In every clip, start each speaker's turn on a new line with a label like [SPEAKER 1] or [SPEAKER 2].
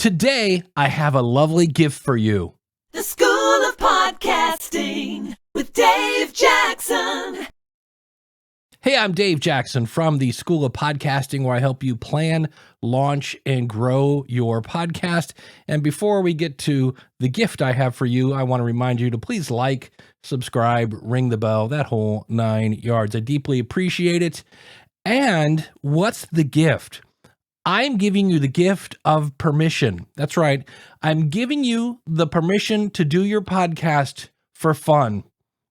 [SPEAKER 1] Today, I have a lovely gift for you.
[SPEAKER 2] The School of Podcasting with Dave Jackson.
[SPEAKER 1] Hey, I'm Dave Jackson from the School of Podcasting, where I help you plan, launch, and grow your podcast. And before we get to the gift I have for you, I want to remind you to please like, subscribe, ring the bell, that whole 9 yards. I deeply appreciate it. And what's the gift? I'm giving you the gift of permission. That's right. I'm giving you the permission to do your podcast for fun.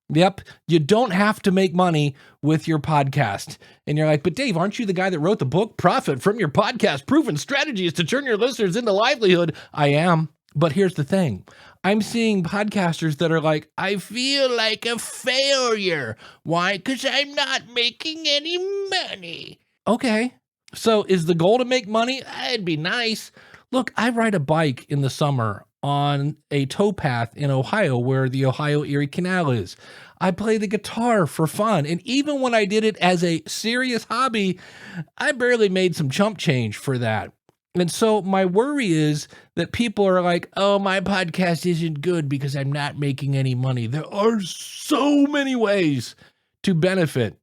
[SPEAKER 1] Yep. You don't have to make money with your podcast. And you're like, but Dave, aren't you the guy that wrote the book, Profit from Your Podcast, Proven Strategies to Turn Your Listeners into Livelihood? I am. But here's the thing. I'm seeing podcasters that are like, I feel like a failure. Why? Because I'm not making any money. Okay. So is the goal to make money? It'd be nice. Look, I ride a bike in the summer on a towpath in Ohio where the Ohio Erie Canal is. I play the guitar for fun. And even when I did it as a serious hobby, I barely made some chump change for that. And so my worry is that people are like, oh, my podcast isn't good because I'm not making any money. There are so many ways to benefit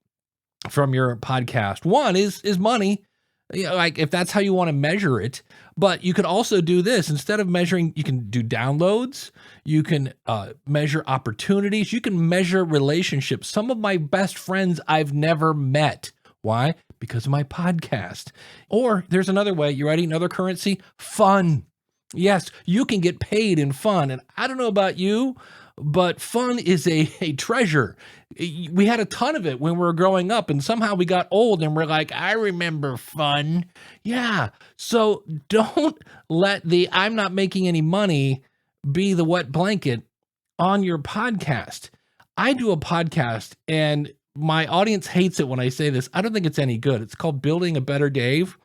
[SPEAKER 1] from your podcast. One is money. You know, like if that's how you want to measure it, but you could also do this. Instead of measuring, you can do downloads, you can measure opportunities, you can measure relationships. Some of my best friends I've never met. Why? Because of my podcast. Or there's another way. You ready? Another currency? Fun. Yes, you can get paid in fun. And I don't know about you, but fun is a treasure. We had a ton of it when we were growing up, and somehow we got old and we're like, I remember fun. Yeah. So don't let the I'm not making any money be the wet blanket on your podcast. I do a podcast and my audience hates it when I say this. I don't think it's any good. It's called Building a Better Dave.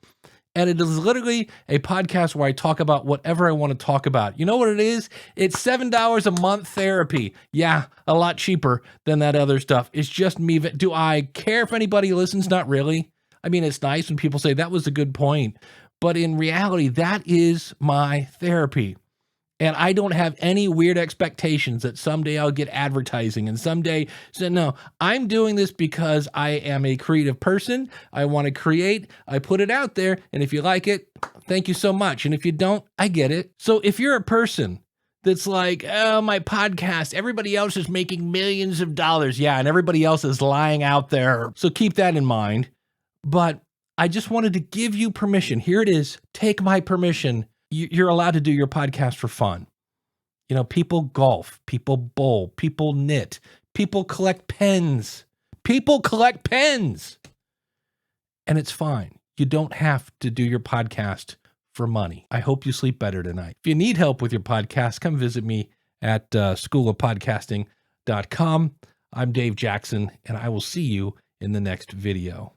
[SPEAKER 1] And it is literally a podcast where I talk about whatever I want to talk about. You know what it is? It's $7 a month therapy. Yeah, a lot cheaper than that other stuff. It's just me. Do I care if anybody listens? Not really. I mean, it's nice when people say that was a good point. But in reality, that is my therapy. And I don't have any weird expectations that someday I'll get advertising and someday, so no, I'm doing this because I am a creative person. I want to create, I put it out there. And if you like it, thank you so much. And if you don't, I get it. So if you're a person that's like, oh, my podcast, everybody else is making millions of dollars. Yeah. And everybody else is lying out there. So keep that in mind. But I just wanted to give you permission. Here it is. Take my permission. You're allowed to do your podcast for fun. You know, people golf, people bowl, people knit, people collect pens. People collect pens. And it's fine. You don't have to do your podcast for money. I hope you sleep better tonight. If you need help with your podcast, come visit me at schoolofpodcasting.com. I'm Dave Jackson, and I will see you in the next video.